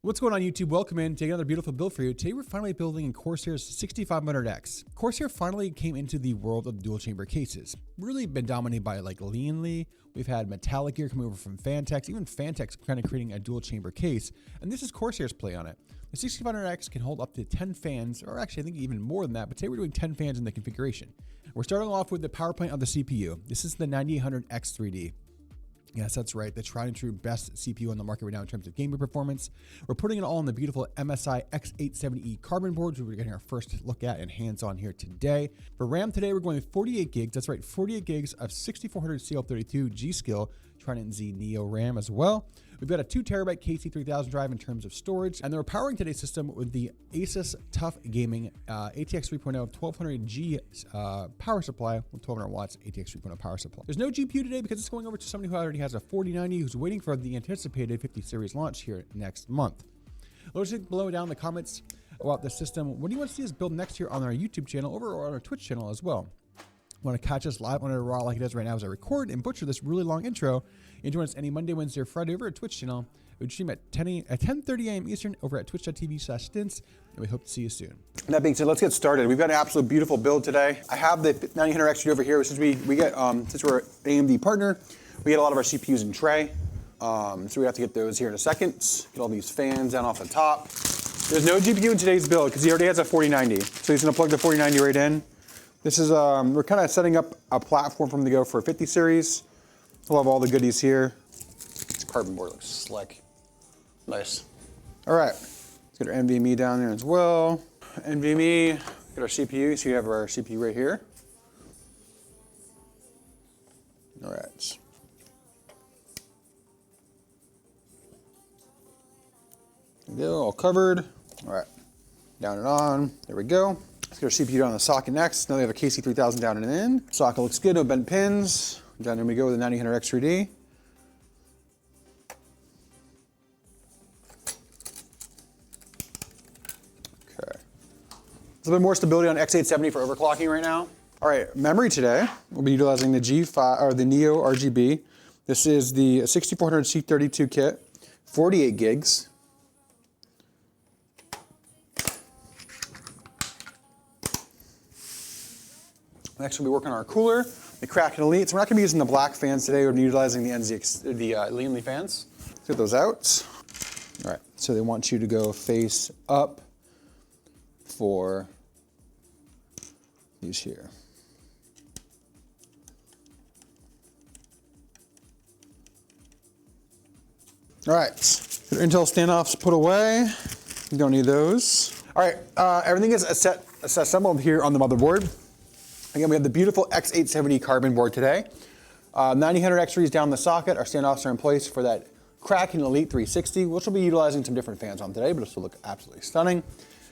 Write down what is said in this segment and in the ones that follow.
What's going on YouTube? Welcome in. Take another beautiful build for you. Today we're finally building in Corsair 6500x. Corsair finally came into the world of dual chamber cases. Really been dominated by like Lian. We've had metallic gear coming over from Fantex, even Fantex kind of creating a dual chamber case. And this is Corsair's play on it. The 6500x can hold up to 10 fans, or actually I think even more than that, but today we're doing 10 fans in the configuration. We're starting off with the power plant of the CPU. This is the 9800X 3D. Yes, that's right. The tried and true best CPU on the market right now in terms of gaming performance. We're putting it all on the beautiful MSI X870E carbon boards, which we're getting our first look at and hands-on here today. For RAM today, we're going with 48 gigs. That's right, 48 gigs of 6400 CL32 G.Skill Trident Z Neo RAM as well. We've got a 2 terabyte KC3000 drive in terms of storage, and then we're powering today's system with the Asus Tough Gaming ATX 3.0 1200G power supply with 1200 watts ATX 3.0 power supply. There's no GPU today because it's going over to somebody who already has a 4090 who's waiting for the anticipated 50 series launch here next month. Let us below down in the comments about the system. What do you want to see us build next year on our YouTube channel or on our Twitch channel as well? Want to catch us live on a raw like it is right now as I record and butcher this really long intro, and join us any Monday, Wednesday, or Friday over at Twitch channel. We stream at 10:30 a.m. Eastern over at twitch.tv/stints, and we hope to see you soon. That being said, let's get started. We've got an absolute beautiful build today. I have the 9800X over here. Since we get since we're an AMD partner, we get a lot of our CPUs in tray. So we have to get those here in a second. Get all these fans down off the top. There's no GPU in today's build because he already has a 4090, so he's going to plug the 4090 right in. This is, we're kind of setting up a platform for him to go for a 50 series. We'll have all the goodies here. This carbon board looks slick. Nice. All right, let's get our NVMe down there as well. NVMe, get our CPU. So you have our CPU right here. All right. There we go, all covered. All right, down and on. There we go. Let's get our CPU down on the socket next. Now we have a KC3000 down and in. Socket looks good, no bent pins. Down here we go with the 9800X 3D. Okay. A little bit more stability on X870 for overclocking right now. All right, memory today. We'll be utilizing the G5 or the Neo ARGB. This is the 6400 C32 kit, 48 gigs. Next, we'll be working on our cooler, the Kraken Elite. So we're not going to be using the black fans today. We're utilizing the NZXT, the Lian fans. Let's get those out. All right, so they want you to go face up for these here. All right, your Intel standoffs put away. You don't need those. All right, everything is assembled here on the motherboard. Again, we have the beautiful X870 carbon board today. 9800X3 is down the socket. Our standoffs are in place for that Kraken Elite 360, which will be utilizing some different fans on today, but it'll still look absolutely stunning.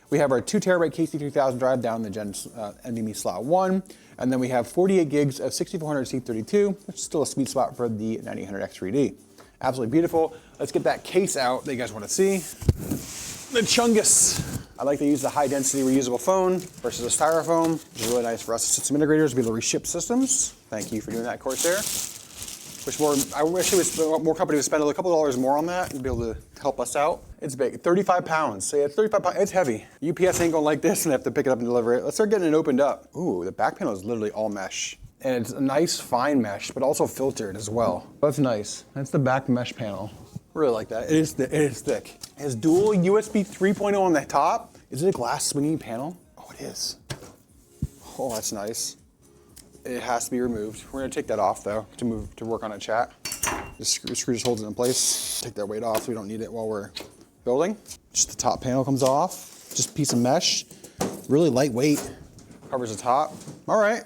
We have our 2 terabyte KC3000 drive down the Gen NVMe slot 1, and then we have 48 gigs of 6400 C32, which is still a sweet spot for the 9800X 3D. Absolutely beautiful. Let's get that case out that you guys want to see. The Chungus. I like to use the high density reusable phone versus a styrofoam, which is really nice for us system integrators to be able to reship systems. Thank you for doing that, Corsair. I wish more companies would spend a couple of dollars more on that and be able to help us out. It's big, 35 pounds. So yeah, it's 35 pounds, it's heavy. UPS ain't gonna like this and they have to pick it up and deliver it. Let's start getting it opened up. Ooh, the back panel is literally all mesh. And it's a nice fine mesh, but also filtered as well. That's nice. That's the back mesh panel. Really like that. It is thick. It has dual USB 3.0 on the top. Is it a glass swinging panel? Oh, it is. Oh, that's nice. It has to be removed. We're gonna take that off though to work on a chat. The screw just holds it in place. Take that weight off so we don't need it while we're building. Just the top panel comes off. Just a piece of mesh. Really lightweight. Covers the top. All right.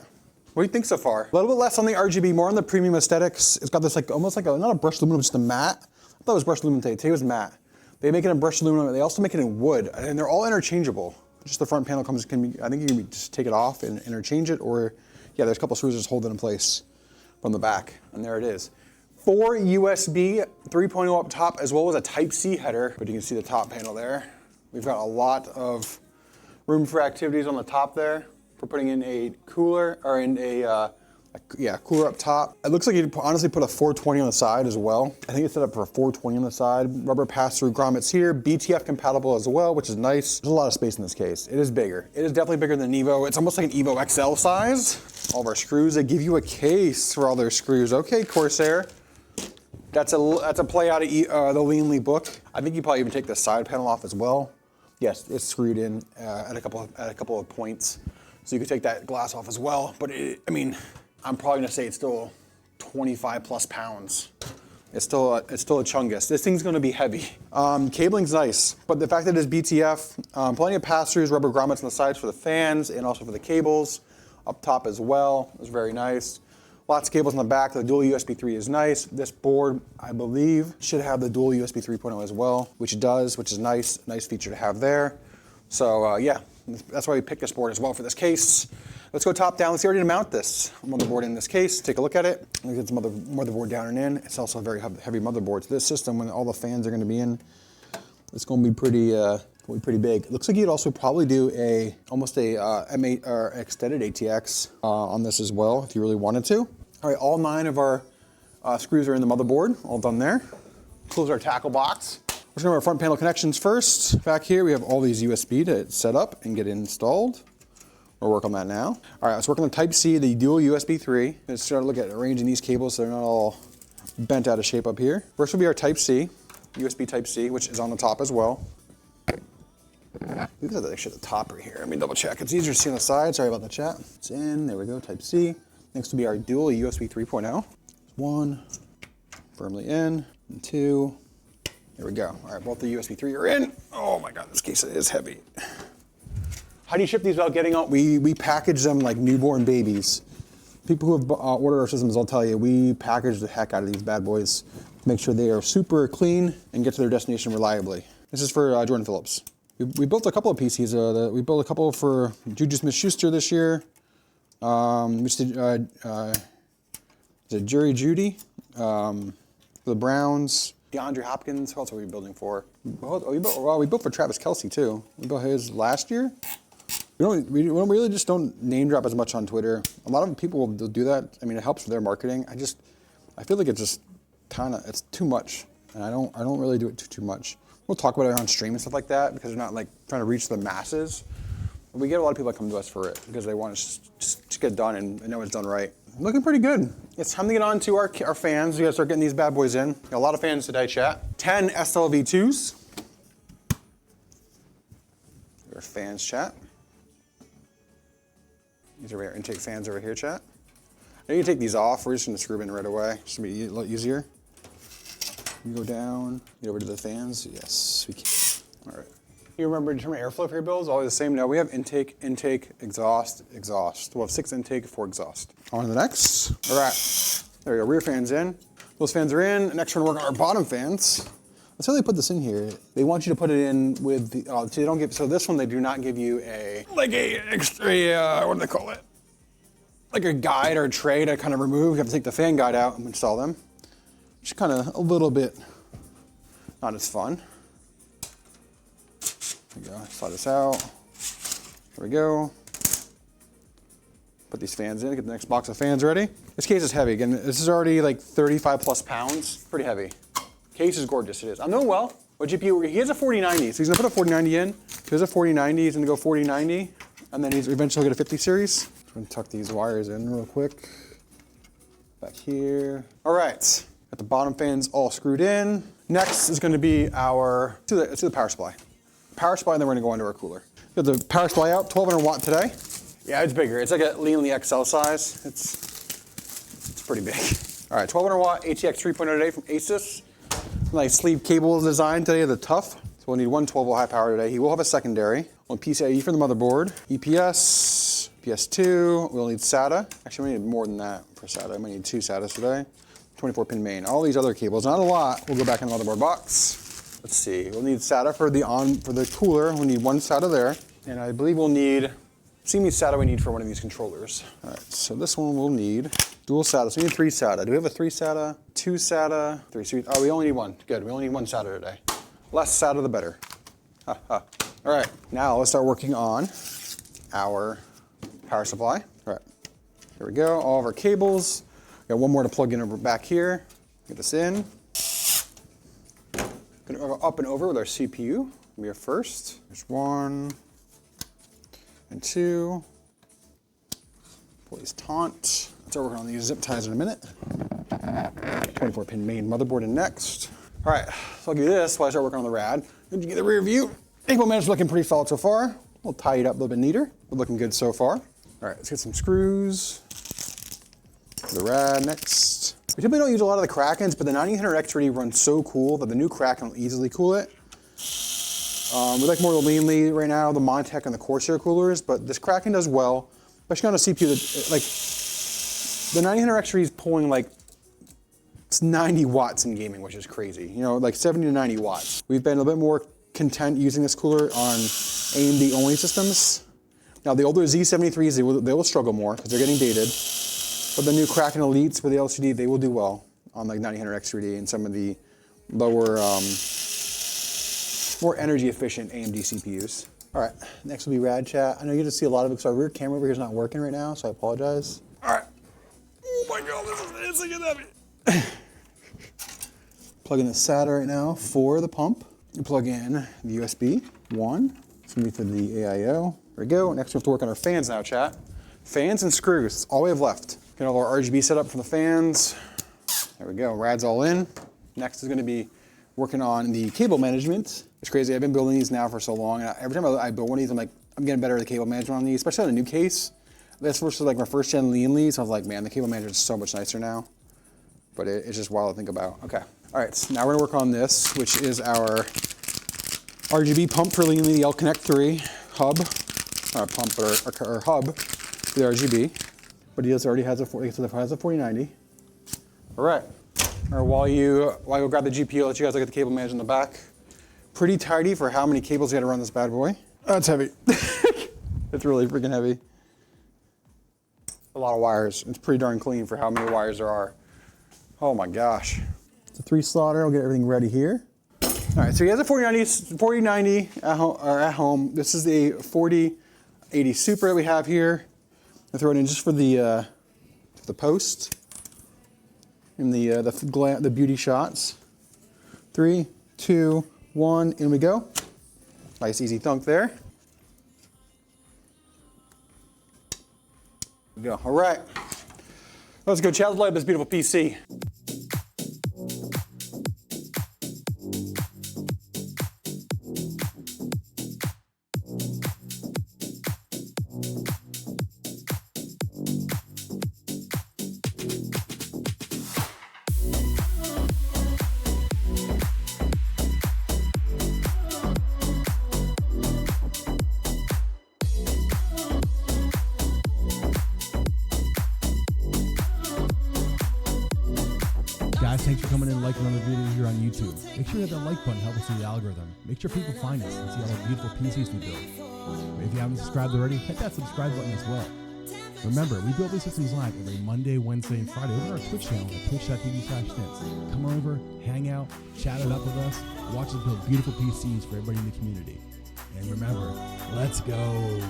What do you think so far? A little bit less on the RGB, more on the premium aesthetics. It's got this like almost like not a brushed aluminum, just a matte. I thought it was brushed aluminum today. Today was matte. They make it in brushed aluminum. They also make it in wood, and they're all interchangeable. Just the front panel I think you can just take it off and interchange it, or yeah, there's a couple screws just hold it in place from the back, and there it is. 4 USB 3.0 up top, as well as a Type-C header, but you can see the top panel there. We've got a lot of room for activities on the top there. We're putting in a cooler, or in a Yeah, cooler up top. It looks like you'd honestly put a 420 on the side as well. I think it's set up for a 420 on the side. Rubber pass-through grommets here, BTF compatible as well, which is nice. There's a lot of space in this case. It is bigger. It is definitely bigger than an Evo. It's almost like an Evo XL size. All of our screws, they give you a case for all their screws. Okay, Corsair. That's a play out of the Lian book. I think you probably even take the side panel off as well. Yes, it's screwed in at a couple of points. So you could take that glass off as well. But I mean, I'm probably gonna say it's still 25 plus pounds. It's still a chungus. This thing's gonna be heavy. Cabling's nice, but the fact that it's BTF, plenty of pass-throughs, rubber grommets on the sides for the fans and also for the cables. Up top as well, it's very nice. Lots of cables on the back. The dual USB 3 is nice. This board, I believe, should have the dual USB 3.0 as well, which it does, which is nice. Nice feature to have there. So yeah, that's why we picked this board as well for this case. Let's go top down. Let's see how to mount this motherboard in this case. Take a look at it. Look at the motherboard down and in. It's also a very heavy motherboard. So this system, when all the fans are going to be in, it's going to be pretty big. It looks like you'd also probably do almost a M8 or extended ATX on this as well if you really wanted to. All right, all 9 of our screws are in the motherboard, all done there. Close our tackle box. We're going to our front panel connections first. Back here, we have all these USB to set up and get installed. We'll work on that now. All right, let's work on the Type-C, the dual USB 3. Let's start to look at arranging these cables so they're not all bent out of shape up here. First will be our Type-C, USB Type-C, which is on the top as well. These are actually at the top right here. Let me double check. It's easier to see on the side. Sorry about the chat. It's in. There we go. Type-C. Next will be our dual USB 3.0. 1, firmly in, and 2. There we go. All right, both the USB 3 are in. Oh my God, this case is heavy. How do you ship these without getting on? We package them like newborn babies. People who have ordered our systems, I'll tell you, we package the heck out of these bad boys to make sure they are super clean and get to their destination reliably. This is for Jordan Phillips. We built a couple of PCs. We built a couple for Juju Smith-Schuster this year. Which did Jerry Judy, the Browns, DeAndre Hopkins. Who else are we building for? We built for Travis Kelce too. We built his last year. We really just don't name drop as much on Twitter. A lot of people will do that. I mean, it helps with their marketing. I feel like it's just it's too much, and I don't really do it too much. We'll talk about it on stream and stuff like that because they're not like trying to reach the masses. We get a lot of people that come to us for it because they want to just get done and know it's done right. Looking pretty good. It's time to get on to our fans. We gotta start getting these bad boys in. Got a lot of fans today, chat. 10 SLV2s. Our fans, chat. These are our intake fans over here, chat. Now you can take these off. We're just gonna screw them in right away. Just to be a little easier. You go down, get over to the fans. Yes, we can. All right. You remember in terms of airflow for your builds, always the same? No, we have intake, exhaust. We'll have 6 intake, 4 exhaust. On to the next. All right, there we go, rear fans in. Those fans are in. Next we're gonna work on our bottom fans. Let's really put this in here. They want you to put it in with the, so this one they do not give you what do they call it? Like a guide or a tray to kind of remove. You have to take the fan guide out and install them. Which is kind of a little bit not as fun. There we go, slide this out. There we go. Put these fans in, get the next box of fans ready. This case is heavy. Again, this is already like 35 plus pounds. Pretty heavy. Case is gorgeous, it is. I'm doing well. What GPU, he has a 4090, so he's gonna put a 4090 in. If he has a 4090, he's gonna go 4090, and then he's eventually get a 50 series. I'm gonna tuck these wires in real quick. Back here. All right, got the bottom fans all screwed in. Next is gonna be let's do the power supply. Power supply, and then we're gonna go into our cooler. Got the power supply out, 1200 watt today. Yeah, it's bigger. It's like a Lian XL size. It's pretty big. All right, 1200 watt ATX 3.0 today from Asus. Nice sleeve cable design today, the tough. So we'll need one 12 volt high power today. He will have a secondary. One PCIe for the motherboard. EPS, PS2. We'll need SATA. Actually, we need more than that for SATA. We need 2 SATAs today. 24 pin main. All these other cables, not a lot. We'll go back in the motherboard box. Let's see. We'll need SATA for the cooler. We'll need 1 SATA there, and I believe we'll need. See how many SATA we need for one of these controllers. All right, so this one we'll need dual SATA. So we need 3 SATA. Do we have a 3 SATA, 2 SATA, 3? So we only need 1. Good, we only need 1 SATA today. Less SATA, the better. Ha, ha. All right, now let's start working on our power supply. All right, There we go, all of our cables. Got one more to plug in over back here. Get this in. Gonna go up and over with our CPU. We have first. There's 1 and 2. Pull these taunt. Let's work on these zip ties in a minute. 24-pin main motherboard in next. All right, so I'll give you this while I start working on the rad. Did you get the rear view? Cable management's looking pretty solid so far. We'll tie it up a little bit neater. We're looking good so far. All right, let's get some screws. The rad next. We typically don't use a lot of the Krakens, but the 9800X really runs so cool that the new Kraken will easily cool it. We like more of the Lian right now, the Montech and the Corsair coolers, but this Kraken does well, especially on a CPU that, like, the 9800X is pulling like, it's 90 watts in gaming, which is crazy. You know, like 70 to 90 watts. We've been a little bit more content using this cooler on AMD only systems. Now the older Z73s, they will struggle more because they're getting dated. But the new Kraken Elites with the LCD, they will do well on like 9800X3D and some of the lower, more energy efficient AMD CPUs. All right, next will be rad chat. I know you get to see a lot of it because our rear camera over here is not working right now, so I apologize. All right. Oh my God, this is heavy. Plug in the SATA right now for the pump. You plug in the USB 1. It's gonna be for the AIO. There we go. Next we have to work on our fans now, chat. Fans and screws, that's all we have left. Get all our RGB set up for the fans. There we go, rad's all in. Next is gonna be working on the cable management. It's crazy, I've been building these now for so long, and every time I build one of these, I'm like, I'm getting better at the cable management on these, especially on a new case. This versus like my first gen Lian, so I was like, man, the cable management is so much nicer now. But it's just wild to think about. Okay, all right, so now we're gonna work on this, which is our RGB pump for Lian, the L-Connect 3 hub. Not a pump, but our hub for the RGB. But it already has a 4090. All right. Or while you go grab the GPU, I'll let you guys look at the cable management in the back. Pretty tidy for how many cables you gotta run this bad boy. That's heavy. It's really freaking heavy. A lot of wires. It's pretty darn clean for how many wires there are. Oh my gosh. It's a 3-slotter. I'll get everything ready here. All right, so he has a 4090 at home. This is the 4080 Super that we have here. I throw it in just for the post and the beauty shots. 3, 2, 1, in we go. Nice easy thunk there. There we go. All right, let's go chat. Let's light up this beautiful PC. Guys, thanks for coming in and liking another video here on YouTube. Make sure you hit that like button, help us see the algorithm. Make sure people find us and see all the beautiful PCs we build. If you haven't subscribed already, hit that subscribe button as well. Remember, we build these systems live every Monday, Wednesday, and Friday over our Twitch channel at twitch.tv/stints. Come over, hang out, chat it up with us, watch us build beautiful PCs for everybody in the community. And remember, let's go.